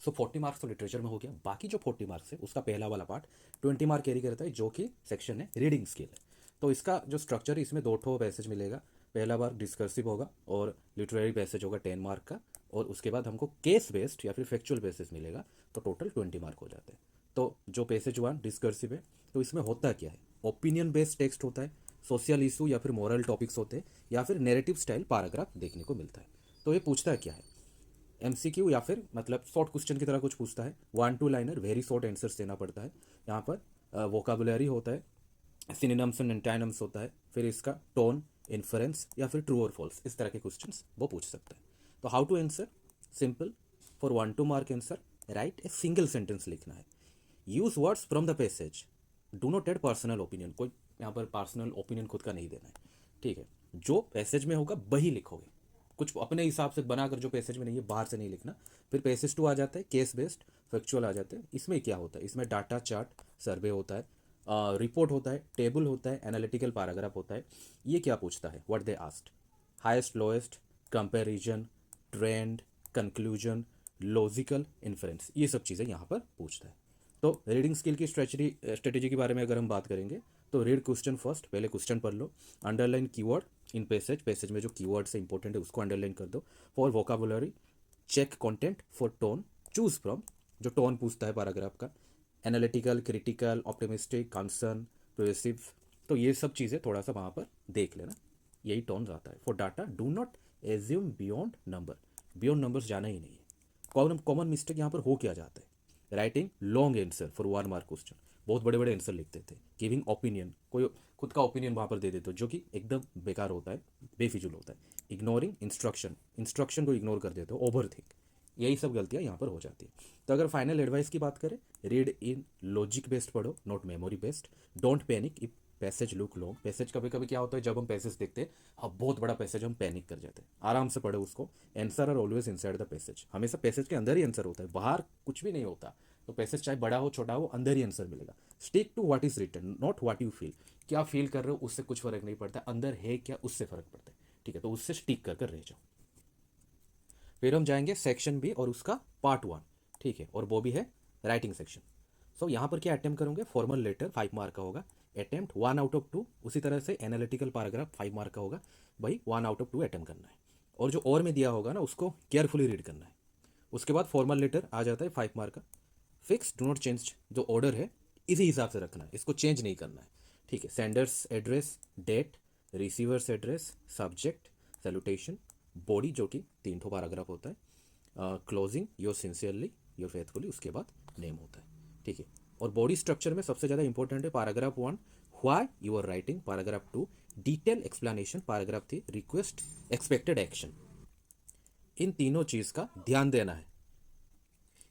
सो 40 marks तो literature में हो गया। बाकी जो 40 मार्क्स है उसका पहला वाला पार्ट 20 मार्क कैरी करता है, जो कि सेक्शन है रीडिंग स्किल है। तो इसका जो स्ट्रक्चर है, इसमें दो ठो पैसेज मिलेगा। पहला बार डिस्कर्सिव होगा और लिटरेरी पैसेज होगा 10 मार्क का, और उसके बाद हमको केस बेस्ड या फिर फैक्चुअल बेसिस मिलेगा, तो टोटल 20 मार्क हो जाते हैं। तो जो पैसेज वन डिस्कर्सिव है, तो इसमें होता क्या है, ओपिनियन बेस्ड टेक्स्ट होता है, सोशल इशू या फिर मॉरल टॉपिक्स होते हैं, या फिर नैरेटिव स्टाइल पैराग्राफ देखने को मिलता है। तो ये पूछता क्या है, एमसीक्यू या फिर मतलब शॉर्ट क्वेश्चन की तरह कुछ पूछता है, 1-2 लाइनर वेरी शॉर्ट आंसर्स देना पड़ता है। यहाँ पर वोकाबुलरी होता है, सिनोनिम्स एंड एंटोनिम्स होता है, फिर इसका टोन, इन्फरेंस या फिर ट्रू और फॉल्स, इस तरह के क्वेश्चंस वो पूछ सकता है। तो how to answer, simple, for 1-2 mark answer write a single sentence लिखना है, use words from the passage, do not add personal opinion, कोई यहाँ पर पर्सनल ओपिनियन खुद का नहीं देना है, ठीक है। जो पैसेज में होगा वही लिखोगे, कुछ अपने हिसाब से बनाकर जो पैसेज में नहीं है बाहर से नहीं लिखना। फिर पैसेज टू आ जाता है, केस बेस्ड फैक्चुअल आ जाते हैं। इसमें क्या होता है, इसमें डाटा चार्ट सर्वे होता है, रिपोर्ट होता है, टेबल होता है, एनालिटिकल पैराग्राफ होता है। ये क्या पूछता है, what they asked, highest lowest, comparison, trend, conclusion, logical inference, ये सब चीज़ें यहाँ पर पूछता है। तो रीडिंग स्किल की स्ट्रेटेजी के बारे में अगर हम बात करेंगे, तो रीड क्वेश्चन फर्स्ट, पहले क्वेश्चन पढ़ लो, underline keyword in passage, passage में जो कीवर्ड से इंपॉर्टेंट है उसको अंडरलाइन कर दो। For vocabulary check content, for tone choose from, जो टोन पूछता है पैराग्राफ का, analytical, critical, optimistic, concern, progressive, तो ये सब चीज़ें थोड़ा सा वहाँ पर देख लेना, यही टोन आता है। For data do not assume beyond number, beyond numbers जाना ही नहीं है। कॉमन कॉमन मिस्टेक यहाँ पर हो क्या जाता है, writing long answer for 1 mark question, बहुत बड़े बड़े आंसर लिखते थे, गिविंग ओपिनियन, कोई खुद का ओपिनियन वहाँ पर दे देते हो जो कि एकदम बेकार होता है, बेफिजुल होता है। इग्नोरिंग इंस्ट्रक्शन, इंस्ट्रक्शन को इग्नोर कर देते हो, ओवर थिंक, यही सब गलतियाँ यहाँ पर हो जाती है। तो अगर फाइनल एडवाइस की बात करें, रीड इन लॉजिक बेस्ड पढ़ो, not memory based, don't panic if passage look long, passage कभी कभी क्या होता है जब हम पैसेज देखते हैं, हाँ बहुत बड़ा पैसेज, हम पैनिक कर जाते हैं, आराम से पढ़ो उसको। Answer are always inside the passage, हमेशा पैसेज के अंदर ही आंसर होता है, बाहर कुछ भी नहीं होता। तो पैसेज चाहे बड़ा हो छोटा हो, अंदर ही आंसर मिलेगा। Stick to what is written, not what you feel, क्या फील कर रहे हो उससे कुछ फर्क नहीं पड़ता, अंदर है क्या उससे फर्क पड़ता है, ठीक है। तो उससे स्टिक कर रह जाओ। फिर हम जाएंगे सेक्शन बी और उसका पार्ट 1, ठीक है, और वो भी है राइटिंग सेक्शन। सो यहाँ पर क्या अटेम्प्ट करोगे, फॉर्मल लेटर 5 मार्क का होगा, अटेम्प्ट 1/2। उसी तरह से एनालिटिकल पैराग्राफ 5 मार्क का होगा, भाई 1/2 अटेम्प्ट करना है। और जो और में दिया होगा ना उसको केयरफुली रीड करना है। उसके बाद फॉर्मल लेटर आ जाता है 5 मार्क का। फिक्स डू नॉट चेंज, जो ऑर्डर है इसी हिसाब से रखना है, इसको चेंज नहीं करना है, ठीक है। Sender's address, date, receiver's address, subject, salutation, body जो कि 3 ठो पैराग्राफ होता है, closing your sincerely your faithfully, उसके बाद नेम होता है, ठीक है। और बॉडी स्ट्रक्चर में सबसे ज़्यादा इंपॉर्टेंट है paragraph 1 why you are writing, paragraph 2 detail explanation, paragraph 3 request expected action. इन तीनों चीज़ का ध्यान देना है,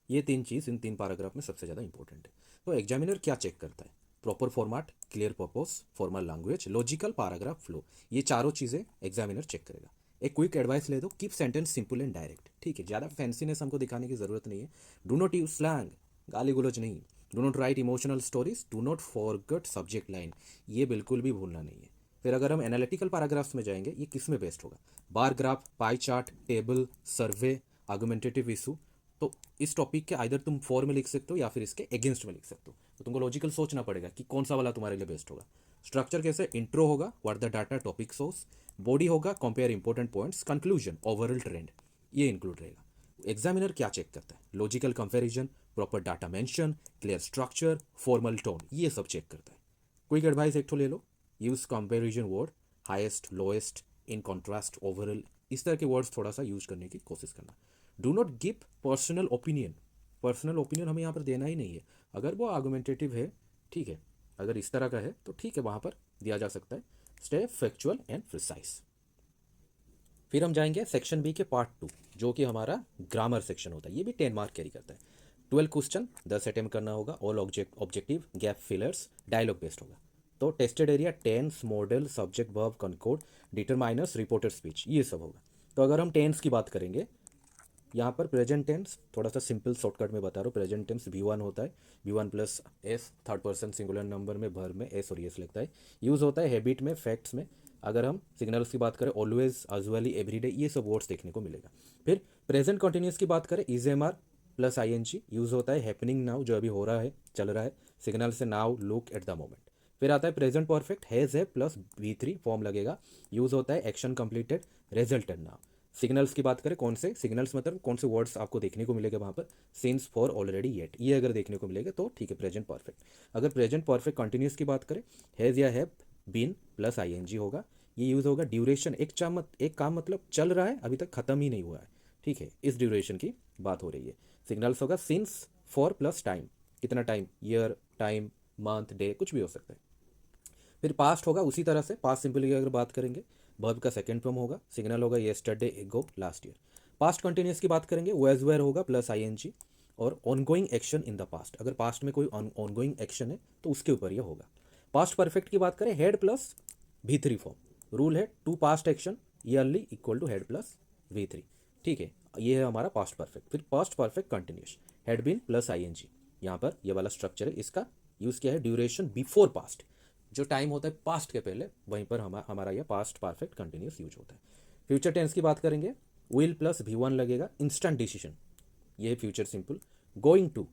ये 3 चीज़ इन 3 पैराग्राफ में सबसे ज़्यादा इंपॉर्टेंट है। तो एग्जामिनर क्या चेक करता है, proper format, clear purpose, formal language, logical paragraph flow, ये चारों चीज़ें एग्जामिनर चेक करेगा। एक क्विक एडवाइस ले दो, keep sentence simple and direct, ठीक है, ज़्यादा फैंसीनेस हमको दिखाने की ज़रूरत नहीं है। डू नॉट यूज स्लैंग, गाली गुलोज नहीं। Do not right emotional stories, do not forget subject line, ये बिल्कुल भी भूलना नहीं है। फिर अगर हम एनालिटिकल पैराग्राफ्स में जाएंगे, ये किस में बेस्ड होगा, bar graph, pie chart, table, survey, argumentative issue. तो इस टॉपिक के आइदर तुम फॉर में लिख सकते हो या फिर इसके अगेंस्ट में लिख सकते हो, तो तुमको लॉजिकल सोचना पड़ेगा कि कौन सा वाला तुम्हारे लिए बेस्ट होगा। स्ट्रक्चर कैसे, इंट्रो होगा, what the data, topic source, body होगा, compare important points, conclusion, overall trend, ये इंक्लूड रहेगा। एग्जामिनर क्या चेक करता है, logical comparison, proper data mention, clear structure, formal tone, ये सब चेक करता है। क्विक एडवाइस एक तो ले लो, use comparison word, highest, lowest, in contrast, overall, इस तरह के वर्ड्स थोड़ा सा यूज करने की कोशिश करना। Do not give personal opinion, personal opinion हमें यहाँ पर देना ही नहीं है। अगर वो आर्गुमेंटेटिव है, ठीक है, अगर इस तरह का है तो ठीक है, वहाँ पर दिया जा सकता है। Stay factual and precise. फिर हम जाएंगे सेक्शन बी के पार्ट 2, जो कि हमारा ग्रामर सेक्शन होता है, ये भी 10 मार्क कैरी करता है। 12 क्वेश्चन 10 अटेम्प्ट करना होगा, all objective, gap fillers, dialogue based होगा। तो tested area tense, modal, subject, verb, concord, determiners, reported speech, ये सब होगा। तो अगर हम टेंस की बात करेंगे, यहाँ पर प्रेजेंट टेंस थोड़ा सा सिंपल शॉर्टकट में बता रहा हूँ। प्रेजेंट टेंस V1 होता है, V1 plus S, third person singular number में भर में एस और एस लगता है। यूज़ होता है हैबिट में, फैक्ट्स में। अगर हम सिग्नल्स की बात करें, ऑलवेज, अजुअली, एवरीडे, ये सब वर्ड्स देखने को मिलेगा। फिर प्रेजेंट कंटिन्यूस की बात करें, is am are plus ING use होता है हैपनिंग नाउ, जो अभी हो रहा है, चल रहा है, सिग्नल से now, look, at the moment. फिर आता है प्रेजेंट परफेक्ट, हैज़ है प्लस V3 फॉर्म लगेगा, यूज़ होता है action completed, resulted now. Signals की बात करें, कौन से सिग्नल्स मतलब कौन से वर्ड्स आपको देखने को मिलेगा वहाँ पर, सिंस, फॉर, ऑलरेडी, येट, ये अगर देखने को मिलेगा तो ठीक है प्रेजेंट परफेक्ट। अगर प्रेजेंट परफेक्ट कंटिन्यूस की बात करें, हैज़ या हैव बीन प्लस आईएनजी होगा। ये यूज़ होगा ड्यूरेशन, एक काम मतलब चल रहा है, अभी तक ख़त्म ही नहीं हुआ है, ठीक है, इस ड्यूरेशन की बात हो रही है। सिग्नल्स होगा सिंस, फॉर प्लस टाइम, कितना time, year, time, month, day, कुछ भी हो सकता है। फिर पास्ट होगा उसी तरह से, पास्ट सिंपल की अगर बात करेंगे, वर्ब का सेकंड फॉर्म होगा, सिग्नल होगा येस्टरडे, एगो, लास्ट ईयर। पास्ट कंटिन्यूस की बात करेंगे, वेज वेयर होगा प्लस आईएनजी, और ongoing action in the past, अगर पास्ट में कोई ऑनगोइंग एक्शन है तो उसके ऊपर ये होगा। पास्ट परफेक्ट की बात करें, had plus V3 form, rule है two past action early equal to had plus V3, ठीक है, ये है हमारा पास्ट परफेक्ट। फिर past perfect continuous, had been plus ING, यहाँ पर ये वाला स्ट्रक्चर है, इसका यूज़ किया है ड्यूरेशन बिफोर पास्ट, जो टाइम होता है पास्ट के पहले, वहीं पर हमारा यह पास्ट परफेक्ट कंटिन्यूस यूज होता है। फ्यूचर टेंस की बात करेंगे, विल प्लस V1 लगेगा, इंस्टेंट डिसीजन, ये है फ्यूचर सिंपल। गोइंग टू,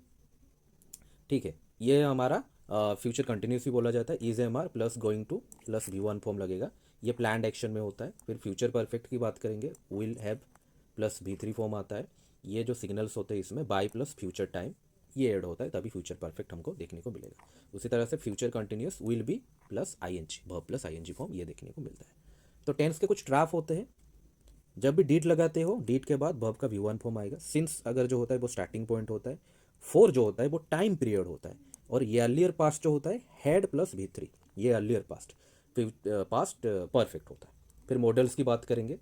ठीक है, ये हमारा फ्यूचर कंटिन्यूस भी बोला जाता है, is am are plus going to plus V1 form लगेगा, ये प्लान्ड एक्शन में होता है। फिर फ्यूचर परफेक्ट की बात करेंगे, will have plus V3 form आता है, ये जो सिग्नल्स होते हैं इसमें बाय प्लस फ्यूचर टाइम ये ऐड होता है, तभी फ्यूचर परफेक्ट हमको देखने को मिलेगा। उसी तरह से future continuous will be plus ING, verb plus ING form ये देखने को मिलता है। तो टेंस के कुछ ड्राफ्ट होते हैं, जब भी डीड लगाते हो, डीड के बाद वर्ब का V1 फॉर्म आएगा, सिंस अगर जो होता है वो स्टार्टिंग पॉइंट होता है, फोर जो होता है वो टाइम पीरियड होता है, और ये अर्लियर पास्ट जो होता है हेड प्लस V3, ये अर्लियर पास्ट, पास्ट परफेक्ट होता है। फिर मॉडल्स की बात करेंगे,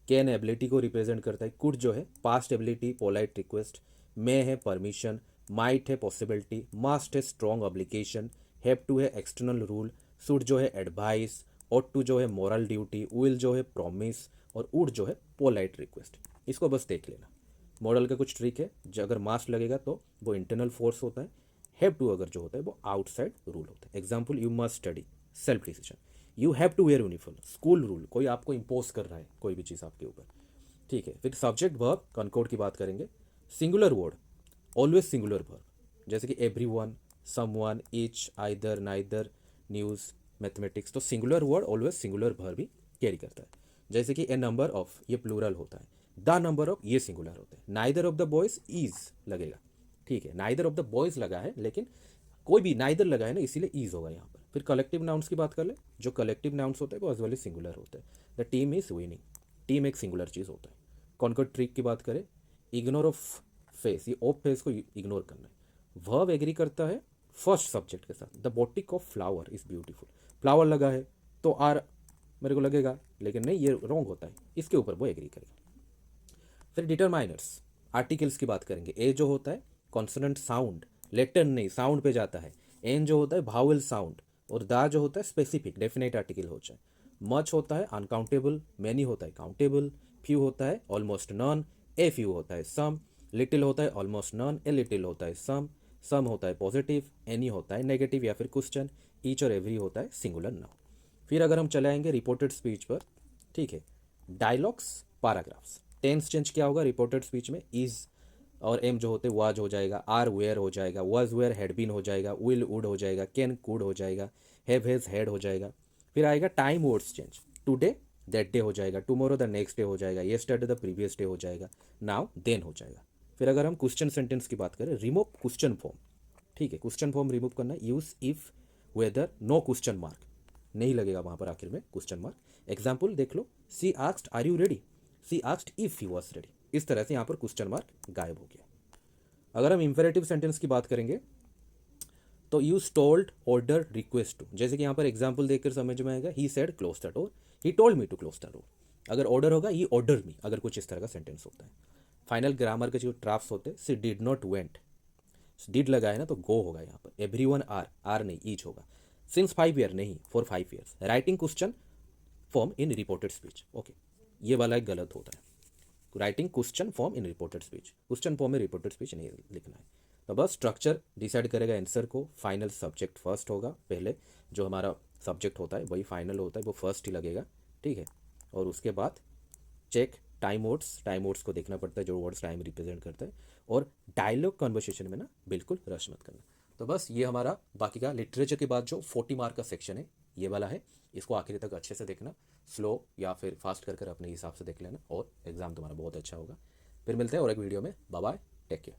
कैन एबिलिटी को रिप्रेजेंट करता है, कुड जो है पास्ट एबिलिटी पोलाइट रिक्वेस्ट, मे है परमिशन, माइट है पॉसिबिलिटी, मास्ट है स्ट्रॉन्ग ऑब्लिगेशन, हैव टू है एक्सटर्नल रूल, शुड जो है एडवाइस, ऑट टू जो है मॉरल ड्यूटी, विल जो है प्रॉमिस, और वुड जो है पोलाइट रिक्वेस्ट। इसको बस देख लेना। मॉडल का कुछ ट्रिक है, जो अगर मास्ट लगेगा तो वो इंटरनल फोर्स होता है, हैव टू अगर जो होता है वो आउटसाइड रूल होता है। Example, you must study, self decision, you have to wear uniform, school rule, कोई आपको इम्पोज कर रहा है कोई भी चीज़ आपके ऊपर, ठीक है। फिर सब्जेक्ट वर्ब कॉनकॉर्ड की बात करेंगे, singular word always singular verb, जैसे कि every one, some one, each, either, neither, news, mathematics, तो singular word always singular verb भी कैरी करता है। जैसे कि ए नंबर ऑफ, ये प्लूरल होता है, द नंबर ऑफ ये सिंगुलर होता है, neither of the boys is लगेगा, ठीक है, नाइदर ऑफ द बॉयज लगा है लेकिन कोई भी नाइदर लगा है ना, इसीलिए ईज होगा यहाँ पर। फिर कलेक्टिव नाउन्स की बात कर ले, जो कलेक्टिव नाउन्स होते हैं वो एज वेल सिंगुलर होते हैं, the team is winning, team एक सिंगुलर चीज़ होता है। कॉन्कर्ड ट्रिक की बात करें, इग्नोर ऑफ फेस, ये ऑफ फेस को इग्नोर करना है। वर्ब एग्री करता है फर्स्ट सब्जेक्ट के साथ, the boutique of flower is beautiful, flower लगा है तो आर मेरे को लगेगा, लेकिन नहीं, ये रॉन्ग होता है, इसके ऊपर वो एग्री करेगा। फिर डिटरमाइनर्स, आर्टिकल्स की बात करेंगे, ए जो होता है कॉन्सोनेंट साउंड, लेटर नहीं साउंड पे जाता है, एन जो होता है भावेल साउंड, और दा जो होता है स्पेसिफिक डेफिनेट आर्टिकल हो जाए, मच होता है अनकाउंटेबल, मैनी होता है काउंटेबल, फ्यू होता है ऑलमोस्ट नॉन, ए फ्यू होता है सम, लिटिल होता है ऑलमोस्ट नॉन, ए लिटिल होता है सम होता है पॉजिटिव, एनी होता है नेगेटिव या फिर क्वेश्चन, ईच और एवरी होता है सिंगुलर नाउन। फिर अगर हम चले आएंगे रिपोर्टेड स्पीच पर, ठीक है, डायलॉग्स, पैराग्राफ्स, टेंस चेंज क्या होगा रिपोर्टेड स्पीच में, इज और एम जो होते वाज हो जाएगा, आर वेयर हो जाएगा, वाज वेयर हैड बीन हो जाएगा, विल वुड हो जाएगा, कैन कुड हो जाएगा, हैव हैज हैड हो जाएगा। फिर आएगा time words change, today that day हो जाएगा, टुमारो द नेक्स्ट डे हो जाएगा, येस्टरडे द प्रीवियस डे हो जाएगा, नाउ देन हो जाएगा। फिर अगर हम क्वेश्चन सेंटेंस की बात करें, रिमूव क्वेश्चन फॉर्म, ठीक है, क्वेश्चन फॉर्म रिमूव करना, use if whether no question mark, नहीं लगेगा वहाँ पर आखिर में क्वेश्चन मार्क। एग्जाम्पल देख लो, she asked are you ready, she asked if he was ready, इस तरह से यहाँ पर क्वेश्चन मार्क गायब हो गया। अगर हम इंपेरेटिव सेंटेंस की बात करेंगे तो use told, order, request to, जैसे कि यहाँ पर एग्जाम्पल देखकर समझ में आएगा, he said close the door, he told me to close the door. अगर ऑर्डर होगा ही ऑर्डर मी, अगर कुछ इस तरह का सेंटेंस होता है। फाइनल ग्रामर के जो ड्राफ्ट होते हैं, सी डिड नॉट वेंट, डिड लगा है ना तो गो होगा यहाँ पर, एवरी वन आर नहीं ईच होगा, सिंस 5 ईयर नहीं for 5 years, writing question form in reported speech, okay, ये वाला एक गलत होता है, writing question form in reported speech, question form में रिपोर्टेड स्पीच नहीं लिखना है। तो बस स्ट्रक्चर डिसाइड करेगा आंसर को, फाइनल सब्जेक्ट फर्स्ट होगा, पहले जो हमारा सब्जेक्ट होता है वही फाइनल होता है, वो फर्स्ट ही लगेगा, ठीक है। और उसके बाद check time words, time words को देखना पड़ता है, जो वर्ड्स टाइम रिप्रेजेंट करता है, और डायलॉग कन्वर्सेशन में ना बिल्कुल रश मत करना। तो बस ये हमारा बाकी का लिटरेचर के बाद जो 40 मार्क का सेक्शन है ये वाला है। इसको आखिरी तक अच्छे से देखना, स्लो या फिर फास्ट कर कर अपने हिसाब से देख लेना, और एग्ज़ाम तुम्हारा बहुत अच्छा होगा। फिर मिलते हैं और एक वीडियो में। Bye bye, take care.